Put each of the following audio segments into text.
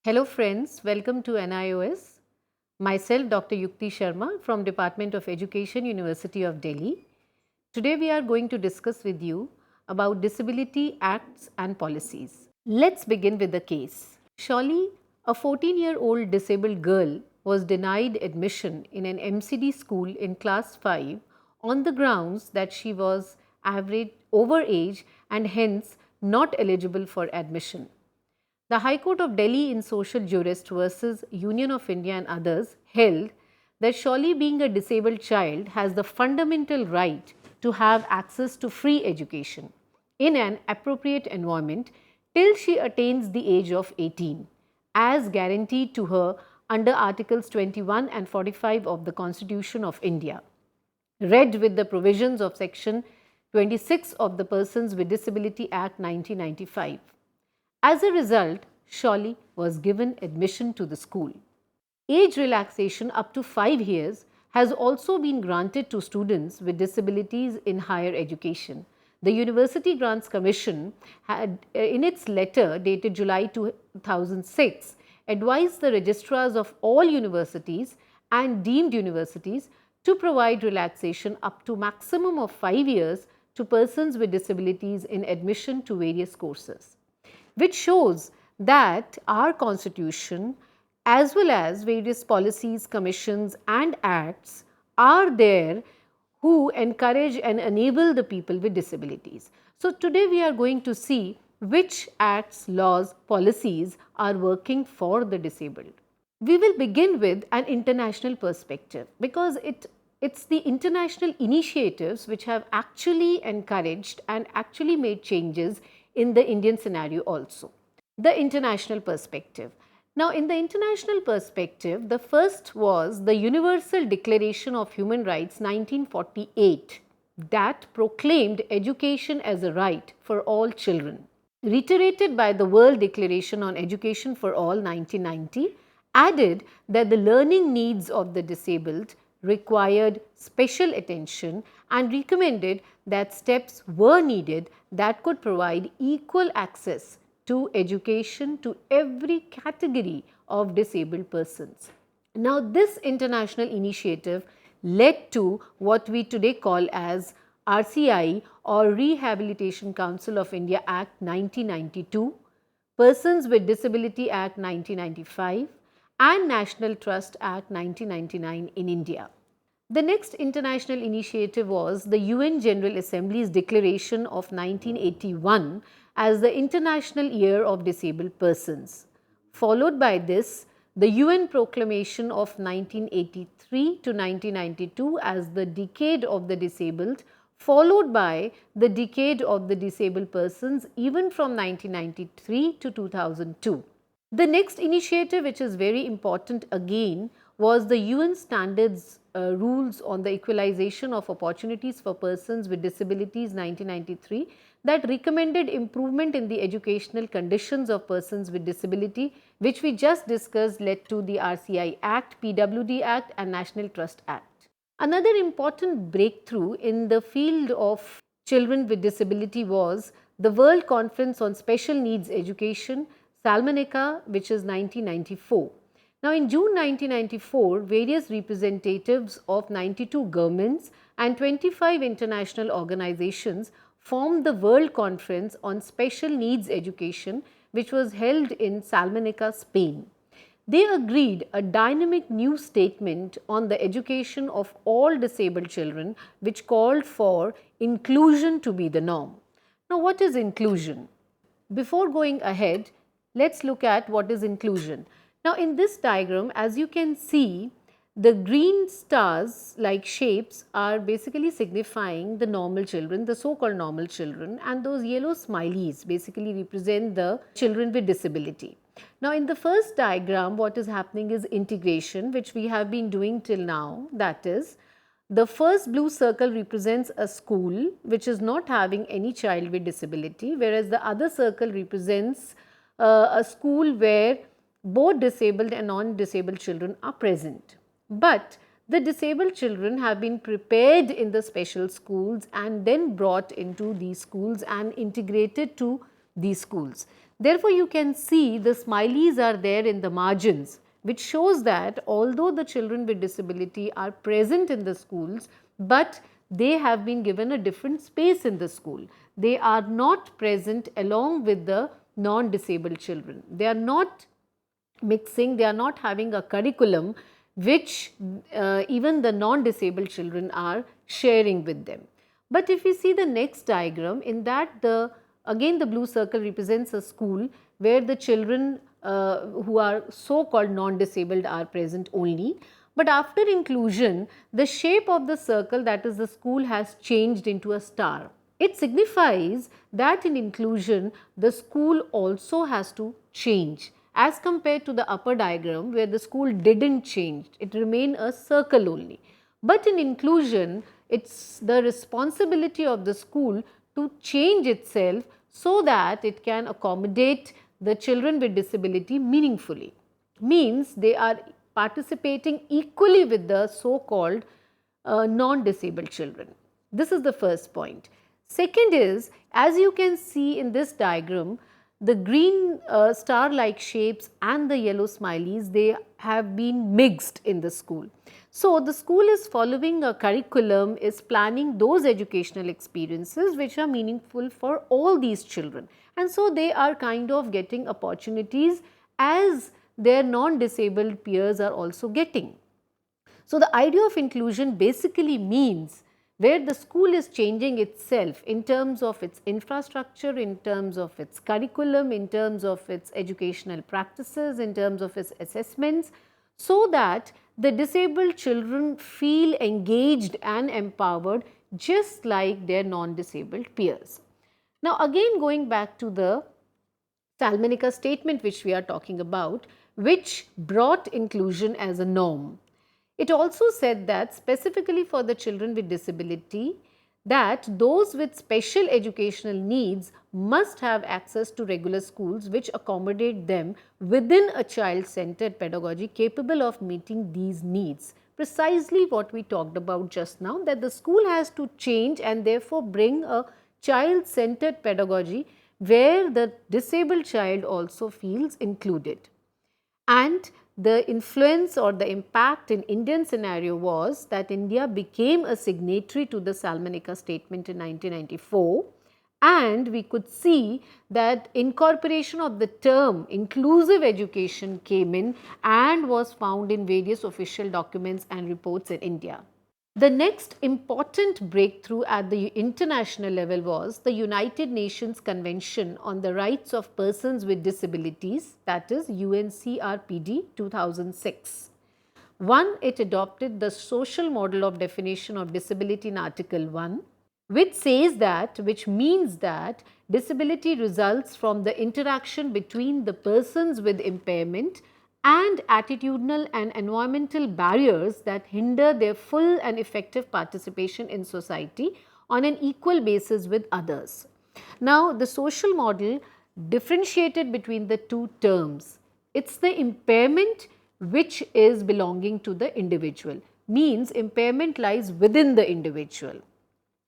Hello friends, welcome to NIOS. Myself Dr. Yukti Sharma from Department of Education, University of Delhi. Today we are going to discuss with you about disability acts and policies. Let's begin with the case. Shali, a 14-year-old disabled girl, was denied admission in an MCD school in class 5 on the grounds that she was average overage and hence not eligible for admission. The High Court of Delhi in Social Jurist versus Union of India and others held that Shali, being a disabled child, has the fundamental right to have access to free education in an appropriate environment till she attains the age of 18, as guaranteed to her under Articles 21 and 45 of the Constitution of India, read with the provisions of Section 26 of the Persons with Disability Act 1995. As a result, Shali was given admission to the school. Age relaxation up to 5 years has also been granted to students with disabilities in higher education. The University Grants Commission had, in its letter dated July 2006, advised the registrars of all universities and deemed universities to provide relaxation up to maximum of 5 years to persons with disabilities in admission to various courses, which shows that our constitution as well as various policies, commissions and acts are there who encourage and enable the people with disabilities. So, today we are going to see which acts, laws, policies are working for the disabled. We will begin with an international perspective because it's the international initiatives which have actually encouraged and actually made changes in the Indian scenario also. The international perspective. Now, in the international perspective, the first was the Universal Declaration of Human Rights 1948 that proclaimed education as a right for all children. Reiterated by the World Declaration on Education for All 1990, added that the learning needs of the disabled required special attention and recommended that steps were needed that could provide equal access to education to every category of disabled persons. Now, this international initiative led to what we today call as RCI or Rehabilitation Council of India Act 1992, Persons with Disability Act 1995 and National Trust Act 1999 in India. The next international initiative was the UN General Assembly's declaration of 1981 as the International Year of Disabled Persons. Followed by this, the UN Proclamation of 1983 to 1992 as the Decade of the Disabled, followed by the Decade of the Disabled Persons even from 1993 to 2002. The next initiative, which is very important again, was the UN Standards Rules on the Equalization of Opportunities for Persons with Disabilities 1993 that recommended improvement in the educational conditions of persons with disability, which we just discussed led to the RCI Act, PWD Act and National Trust Act. Another important breakthrough in the field of children with disability was the World Conference on Special Needs Education, Salmanica, which is 1994. Now, in June 1994, various representatives of 92 governments and 25 international organizations formed the World Conference on Special Needs Education, which was held in Salmanica, Spain. They agreed a dynamic new statement on the education of all disabled children, which called for inclusion to be the norm. Now, what is inclusion? Before going ahead, let's look at what is inclusion. Now, in this diagram, as you can see, the green stars like shapes are basically signifying the normal children, the so-called normal children, and those yellow smileys basically represent the children with disability. Now, in the first diagram, what is happening is integration, which we have been doing till now. That is, the first blue circle represents a school which is not having any child with disability, whereas the other circle represents a school where both disabled and non-disabled children are present. But the disabled children have been prepared in the special schools and then brought into these schools and integrated to these schools. Therefore, you can see the smileys are there in the margins, which shows that although the children with disability are present in the schools, but they have been given a different space in the school. They are not present along with the non-disabled children. They are not mixing, they are not having a curriculum which even the non-disabled children are sharing with them. But if we see the next diagram, in that again the blue circle represents a school where the children who are so called non-disabled are present only. But after inclusion, the shape of the circle, that is the school, has changed into a star. It signifies that in inclusion, the school also has to change as compared to the upper diagram where the school didn't change, it remained a circle only. But in inclusion, it's the responsibility of the school to change itself so that it can accommodate the children with disability meaningfully. Means they are participating equally with the so-called non-disabled children. This is the first point. Second is, as you can see in this diagram, the green star-like shapes and the yellow smileys, they have been mixed in the school. So, the school is following a curriculum, is planning those educational experiences which are meaningful for all these children. And so, they are kind of getting opportunities as their non-disabled peers are also getting. So, the idea of inclusion basically means where the school is changing itself in terms of its infrastructure, in terms of its curriculum, in terms of its educational practices, in terms of its assessments, so that the disabled children feel engaged and empowered just like their non-disabled peers. Now, again going back to the Salmanica statement which we are talking about, which brought inclusion as a norm. It also said that specifically for the children with disability, that those with special educational needs must have access to regular schools which accommodate them within a child-centered pedagogy capable of meeting these needs. Precisely what we talked about just now, that the school has to change and therefore bring a child-centered pedagogy where the disabled child also feels included. And the influence or the impact in Indian scenario was that India became a signatory to the Salmanica statement in 1994, and we could see that incorporation of the term inclusive education came in and was found in various official documents and reports in India. The next important breakthrough at the international level was the United Nations Convention on the Rights of Persons with Disabilities, that is UNCRPD 2006. One, it adopted the social model of definition of disability in Article 1, which means that disability results from the interaction between the persons with impairment and attitudinal and environmental barriers that hinder their full and effective participation in society on an equal basis with others. Now, the social model differentiated between the two terms. It's the impairment which is belonging to the individual, means impairment lies within the individual,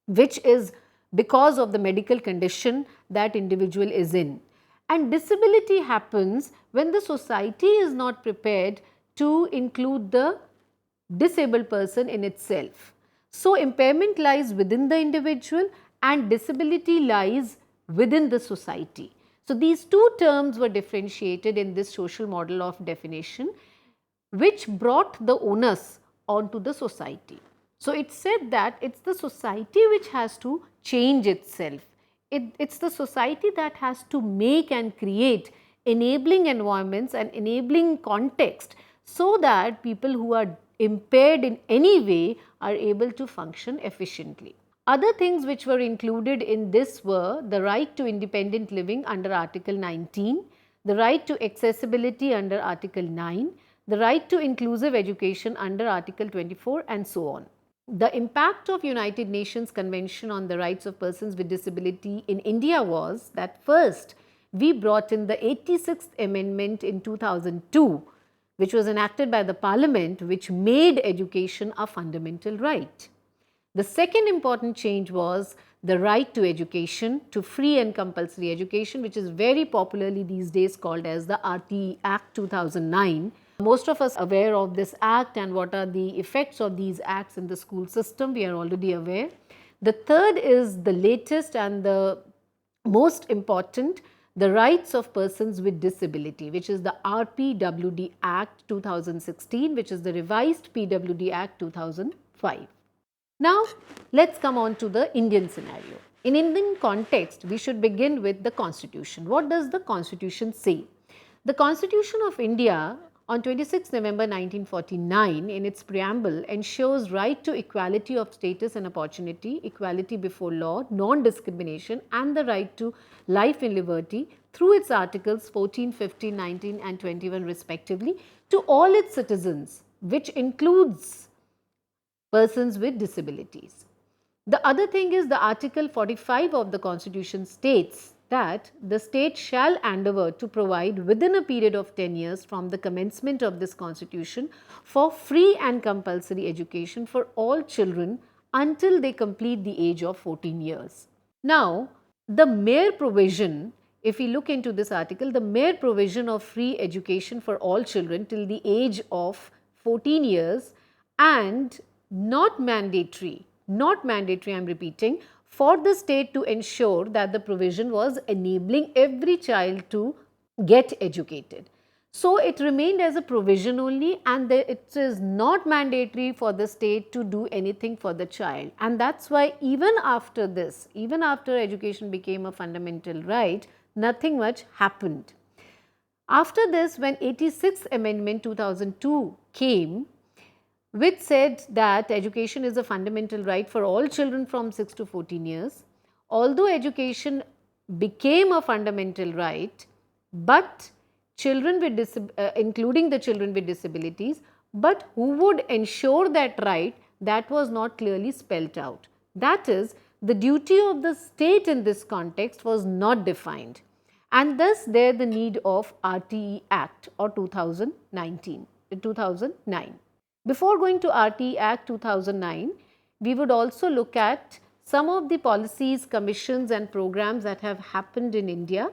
which is because of the medical condition that individual is in. And disability happens when the society is not prepared to include the disabled person in itself. So, impairment lies within the individual and disability lies within the society. So, these two terms were differentiated in this social model of definition, which brought the onus onto the society. So, it said that it's the society which has to change itself. It's the society that has to make and create enabling environments and enabling context so that people who are impaired in any way are able to function efficiently. Other things which were included in this were the right to independent living under Article 19, the right to accessibility under Article 9, the right to inclusive education under Article 24 and so on. The impact of United Nations Convention on the Rights of Persons with Disability in India was that first we brought in the 86th Amendment in 2002, which was enacted by the Parliament, which made education a fundamental right. The second important change was the right to education, to free and compulsory education, which is very popularly these days called as the RTE Act 2009. Most of us are aware of this act and what are the effects of these acts in the school system, we are already aware. The third is the latest and the most important, the rights of persons with disability, which is the RPWD Act 2016, which is the revised PWD Act 2005. Now, let us come on to the Indian scenario. In Indian context, we should begin with the Constitution. What does the Constitution say? The Constitution of India on 26 November 1949 in its preamble ensures right to equality of status and opportunity, equality before law, non-discrimination and the right to life in liberty through its articles 14, 15, 19 and 21 respectively to all its citizens, which includes persons with disabilities. The other thing is the article 45 of the Constitution states that the state shall endeavour to provide within a period of 10 years from the commencement of this Constitution for free and compulsory education for all children until they complete the age of 14 years. Now, the mere provision, if we look into this article, the mere provision of free education for all children till the age of 14 years and not mandatory, I am repeating, for the state to ensure that the provision was enabling every child to get educated. So, it remained as a provision only and it is not mandatory for the state to do anything for the child, and that is why even after this, even after education became a fundamental right, nothing much happened. After this, when 86th Amendment 2002 came, which said that education is a fundamental right for all children from 6 to 14 years. Although education became a fundamental right, but children with including the children with disabilities, but who would ensure that right, that was not clearly spelt out. That is, the duty of the state in this context was not defined, and thus there the need of RTE Act or 2009. Before going to RTE Act 2009, we would also look at some of the policies, commissions and programs that have happened in India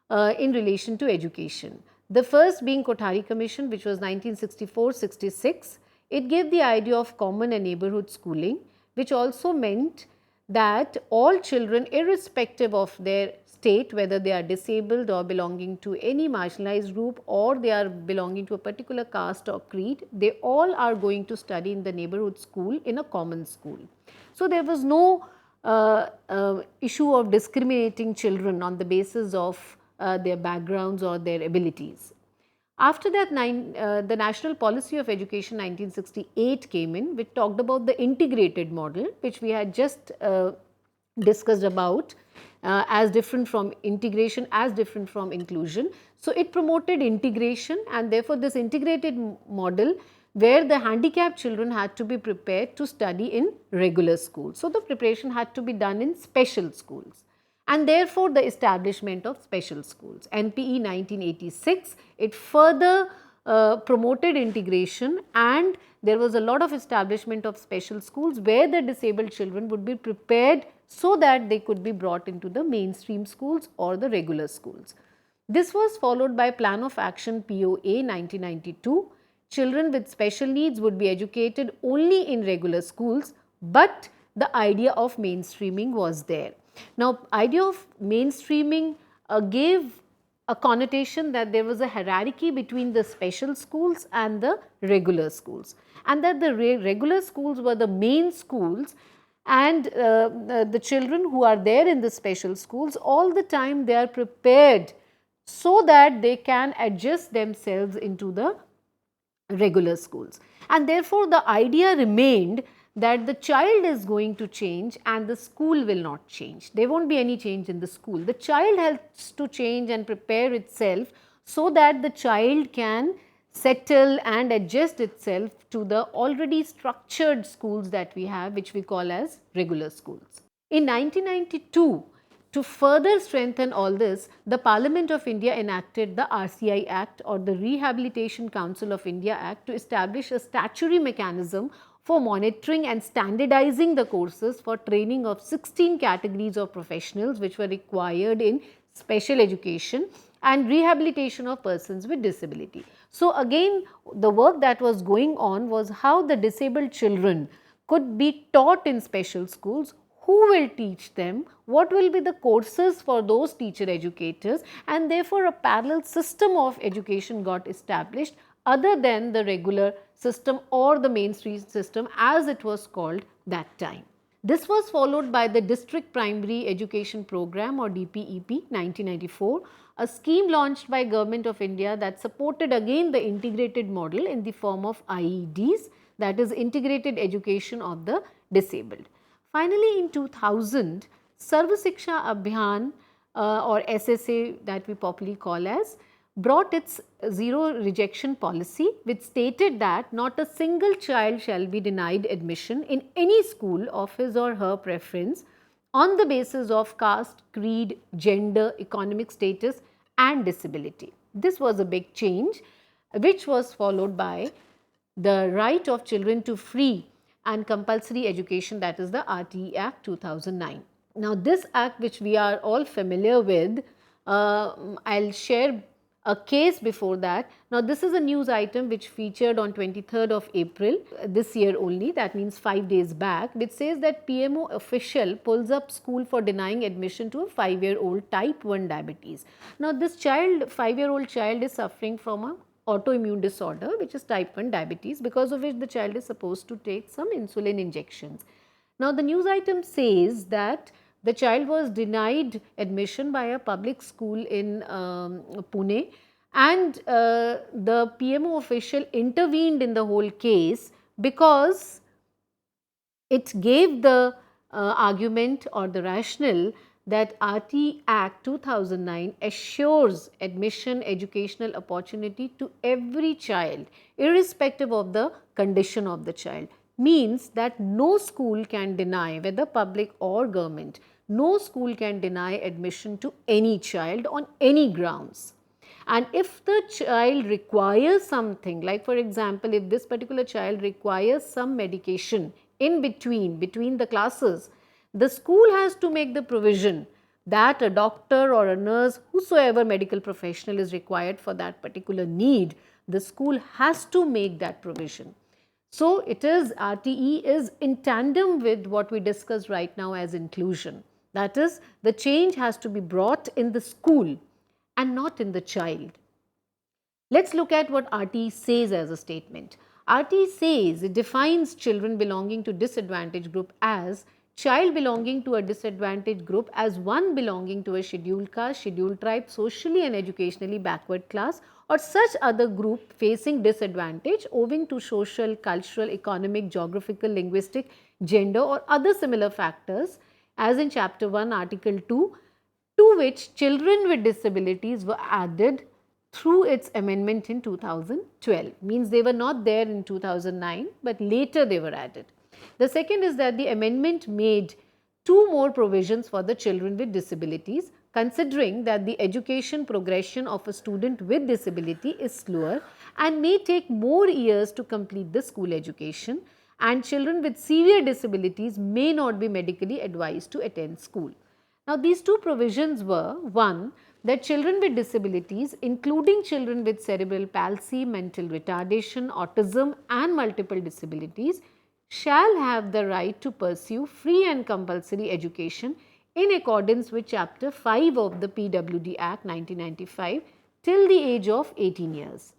in relation to education. The first being Kothari Commission, which was 1964-66. It gave the idea of common and neighbourhood schooling, which also meant that all children, irrespective of their state, whether they are disabled or belonging to any marginalized group or they are belonging to a particular caste or creed, they all are going to study in the neighbourhood school in a common school. So, there was no issue of discriminating children on the basis of their backgrounds or their abilities. After that, the National Policy of Education 1968 came in, which talked about the integrated model, which we had just discussed about as different from integration, as different from inclusion. So, it promoted integration, and therefore, this integrated model where the handicapped children had to be prepared to study in regular schools. So, the preparation had to be done in special schools, and therefore, the establishment of special schools. NPE 1986, it further promoted integration, and there was a lot of establishment of special schools where the disabled children would be prepared so that they could be brought into the mainstream schools or the regular schools. This was followed by Plan of Action POA 1992. Children with special needs would be educated only in regular schools, but the idea of mainstreaming was there. Now, idea of mainstreaming gave a connotation that there was a hierarchy between the special schools and the regular schools, and that the regular schools were the main schools, and the children who are there in the special schools, all the time they are prepared so that they can adjust themselves into the regular schools. And therefore, the idea remained that the child is going to change and the school will not change. There won't be any change in the school. The child has to change and prepare itself so that the child can settle and adjust itself to the already structured schools that we have, which we call as regular schools. In 1992, to further strengthen all this, the Parliament of India enacted the RCI Act or the Rehabilitation Council of India Act to establish a statutory mechanism for monitoring and standardizing the courses for training of 16 categories of professionals which were required in special education and rehabilitation of persons with disability. So, again the work that was going on was how the disabled children could be taught in special schools, who will teach them, what will be the courses for those teacher educators, and therefore a parallel system of education got established other than the regular system or the mainstream system as it was called that time. This was followed by the District Primary Education Program or DPEP 1994, a scheme launched by Government of India that supported again the integrated model in the form of IEDs, that is integrated education of the disabled. Finally, in 2000, Sarva Shiksha Abhiyan or SSA that we popularly call as, brought its zero rejection policy, which stated that not a single child shall be denied admission in any school of his or her preference on the basis of caste, creed, gender, economic status and disability. This was a big change which was followed by the right of children to free and compulsory education, that is the RTE Act 2009. Now, this act which we are all familiar with, I'll share a case before that. Now, this is a news item which featured on 23rd of April this year only, that means 5 days back, which says that PMO official pulls up school for denying admission to a 5-year-old type 1 diabetes. Now, this child, 5-year-old child is suffering from a autoimmune disorder which is type 1 diabetes, because of which the child is supposed to take some insulin injections. Now, the news item says that the child was denied admission by a public school in Pune, and the PMO official intervened in the whole case because it gave the argument or the rationale that RTE Act 2009 assures admission educational opportunity to every child irrespective of the condition of the child. Means that no school can deny, whether public or government, no school can deny admission to any child on any grounds. And if the child requires something, like for example, if this particular child requires some medication in between the classes, the school has to make the provision that a doctor or a nurse, whosoever medical professional is required for that particular need, the school has to make that provision. So, it is RTE is in tandem with what we discussed right now as inclusion. That is, the change has to be brought in the school and not in the child. Let's look at what RTE says as a statement. RTE says it defines children belonging to disadvantaged group as child belonging to a disadvantaged group as one belonging to a scheduled caste, scheduled tribe, socially and educationally backward class or such other group facing disadvantage owing to social, cultural, economic, geographical, linguistic, gender or other similar factors as in chapter 1 article 2, to which children with disabilities were added through its amendment in 2012. Means they were not there in 2009, but later they were added. The second is that the amendment made 2 more provisions for the children with disabilities, considering that the education progression of a student with disability is slower and may take more years to complete the school education, and children with severe disabilities may not be medically advised to attend school. Now, these 2 provisions were: 1, that children with disabilities, including children with cerebral palsy, mental retardation, autism and multiple disabilities, shall have the right to pursue free and compulsory education in accordance with chapter 5 of the PWD Act 1995 till the age of 18 years.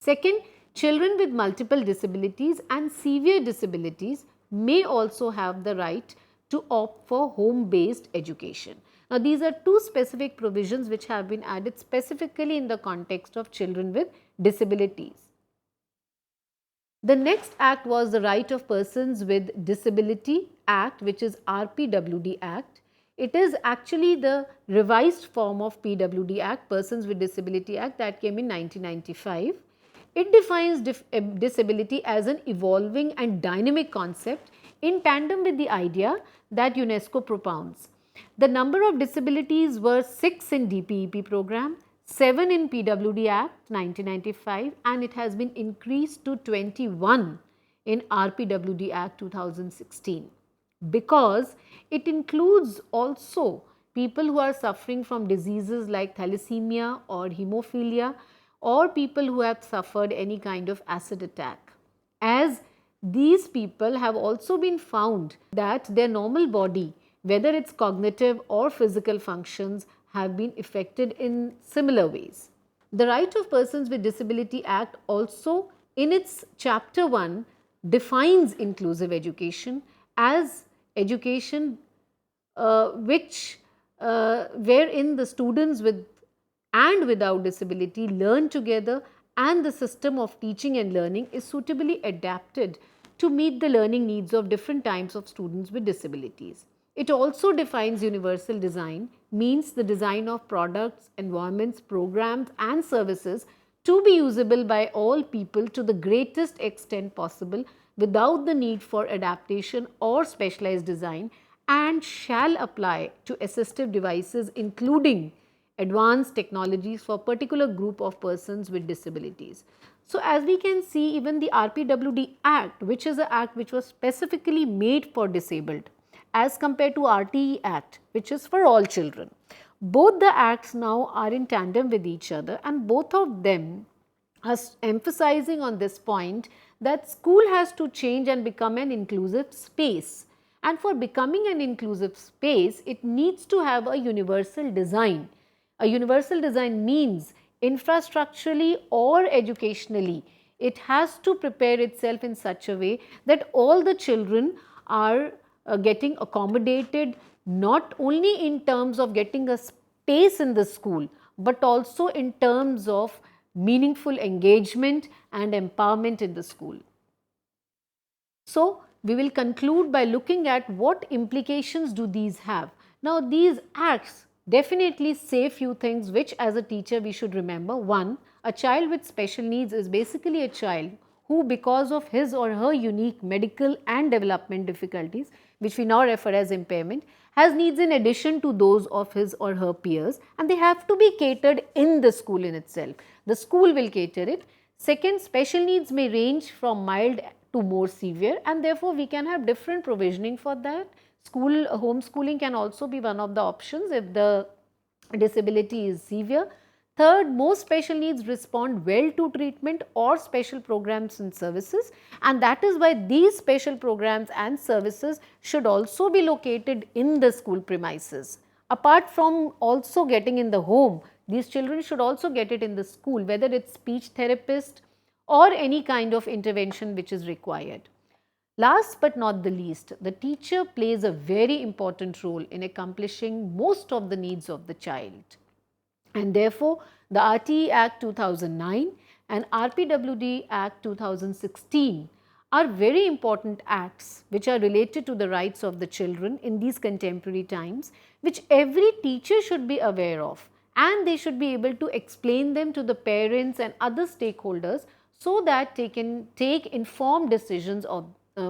Second, children with multiple disabilities and severe disabilities may also have the right to opt for home-based education. Now, these are 2 specific provisions which have been added specifically in the context of children with disabilities. The next act was the Right of Persons with Disability Act, which is RPWD Act. It is actually the revised form of PWD Act, Persons with Disability Act, that came in 1995. It defines disability as an evolving and dynamic concept in tandem with the idea that UNESCO propounds. The number of disabilities were 6 in DPEP program, 7 in PWD Act 1995, and it has been increased to 21 in RPWD Act 2016, because it includes also people who are suffering from diseases like thalassemia or hemophilia, or people who have suffered any kind of acid attack, as these people have also been found that their normal body, whether it's cognitive or physical functions, have been affected in similar ways. The Right of Persons with Disability Act also, in its chapter 1, defines inclusive education as education wherein the students with and without disability learn together, and the system of teaching and learning is suitably adapted to meet the learning needs of different types of students with disabilities. It also defines universal design, means the design of products, environments, programs and services to be usable by all people to the greatest extent possible without the need for adaptation or specialized design, and shall apply to assistive devices including advanced technologies for particular group of persons with disabilities. So, as we can see, even the RPWD Act, which is an act which was specifically made for disabled, as compared to RTE Act, which is for all children, both the acts now are in tandem with each other, and both of them are emphasizing on this point that school has to change and become an inclusive space. And for becoming an inclusive space, it needs to have a universal design. A universal design means infrastructurally or educationally, it has to prepare itself in such a way that all the children are getting accommodated, not only in terms of getting a space in the school, but also in terms of meaningful engagement and empowerment in the school. So, we will conclude by looking at what implications do these have. Now, these acts definitely say few things which as a teacher we should remember. One, a child with special needs is basically a child who, because of his or her unique medical and development difficulties, which we now refer as impairment, has needs in addition to those of his or her peers, and they have to be catered in the school in itself. The school will cater it. Second, special needs may range from mild to more severe, and therefore we can have different provisioning for that. School homeschooling can also be one of the options if the disability is severe. Third, most special needs respond well to treatment or special programs and services, and that is why these special programs and services should also be located in the school premises. Apart from also getting in the home, these children should also get it in the school, whether it's speech therapist or any kind of intervention which is required. Last but not the least, the teacher plays a very important role in accomplishing most of the needs of the child. And therefore, the RTE Act 2009 and RPWD Act 2016 are very important acts which are related to the rights of the children in these contemporary times, which every teacher should be aware of, and they should be able to explain them to the parents and other stakeholders so that they can take informed decisions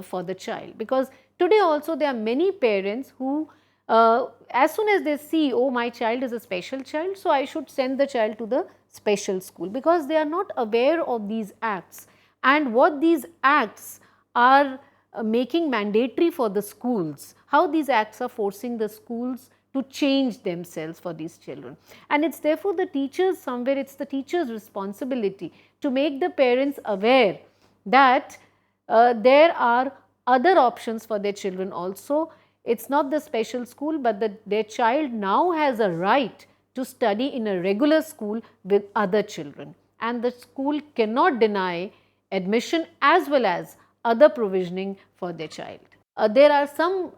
for the child. Because today also there are many parents who as soon as they see, oh, my child is a special child, so I should send the child to the special school, because they are not aware of these acts and what these acts are making mandatory for the schools, how these acts are forcing the schools to change themselves for these children. And it's therefore the teachers, somewhere it's the teacher's responsibility to make the parents aware that there are other options for their children also. It's not the special school, but their child now has a right to study in a regular school with other children, and the school cannot deny admission as well as other provisioning for their child. There are some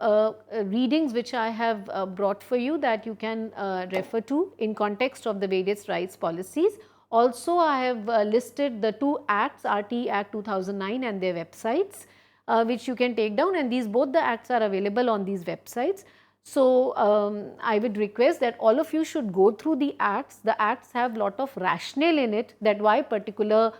readings which I have brought for you that you can refer to in context of the various rights policies. Also, I have listed the two acts, RTE Act 2009 and their websites, which you can take down, and these both the acts are available on these websites. So, I would request that all of you should go through the acts. The acts have lot of rationale in it, that why particular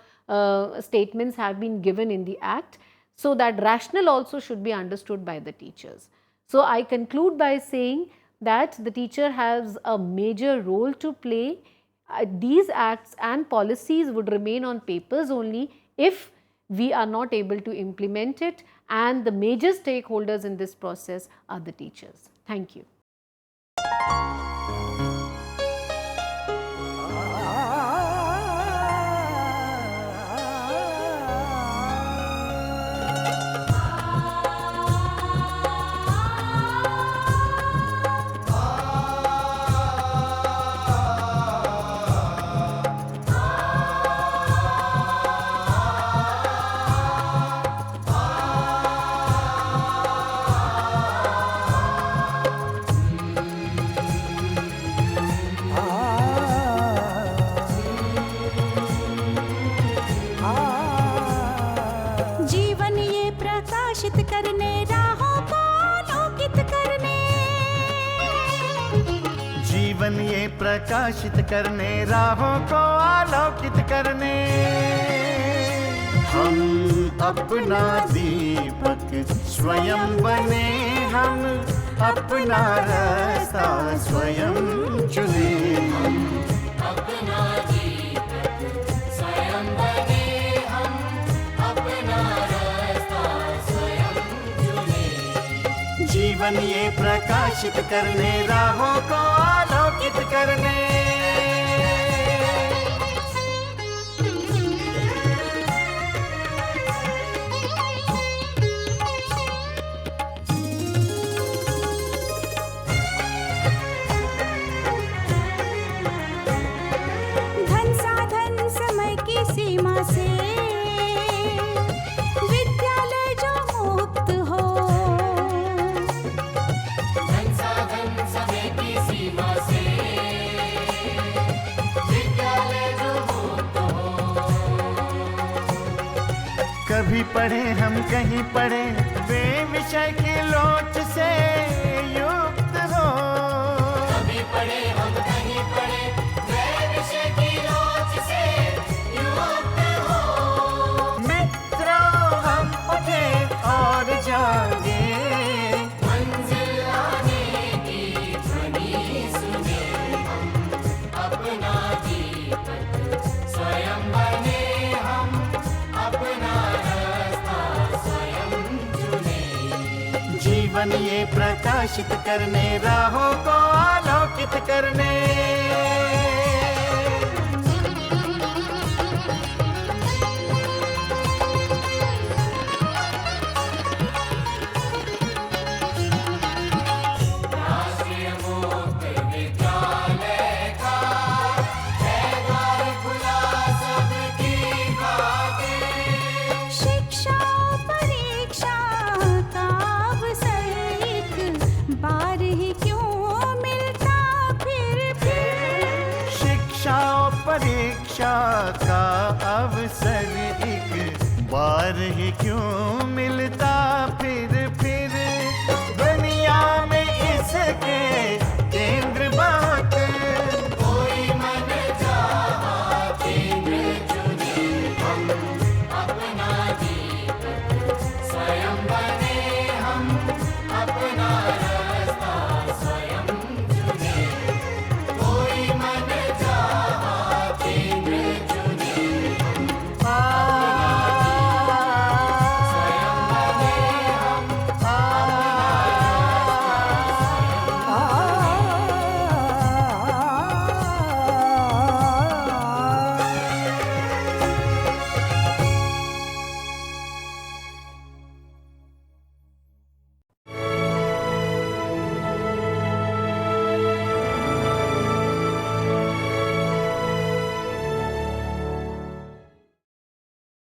statements have been given in the act. So, that rationale also should be understood by the teachers. So, I conclude by saying that the teacher has a major role to play. These acts and policies would remain on papers only if we are not able to implement it, and the major stakeholders in this process are the teachers. Thank you. जीवन ये प्रकाशित करने, राहों को आलोकित करने, जीवन ये प्रकाशित करने, राहों को आलोकित करने, हम अपना दीपक स्वयं बने, हम अपना रास्ता स्वयं चुने, अपना दीपक स्वयं बने, हम अपना रास्ता स्वयं चुने। जीवन ये प्रकाशित करने, राहों को आलोकित करने। धन साधन समय की सीमा से विद्यालय जो मुक्त हो, धन साधन समय की सीमा से विद्यालय जो मुक्त हो। कभी पढ़े हम कहीं पढ़े, वे विषय की लोच से युक्त हो। कभी पढ़े हम कहीं पढ़े, वे विषय की लोच से युक्त हो। मित्रों हम उठे और जागे, मंजिल आने की ध्वनि सुने, हम अपना दीपक स्वयं बने, हम अपना रास्ता स्वयं चुने। जीवन ये प्रकाशित करने, राहों को आलोकित करने। राष्ट्रीय मुक्त विद्यालय का है द्वार खुला सबकी खातिर। शिक्षा परीक्षा का अवसर एक बार ही क्यों मिलता फिर। शिक्षा और परीक्षा का अवसर एक बार ही क्यों मिलता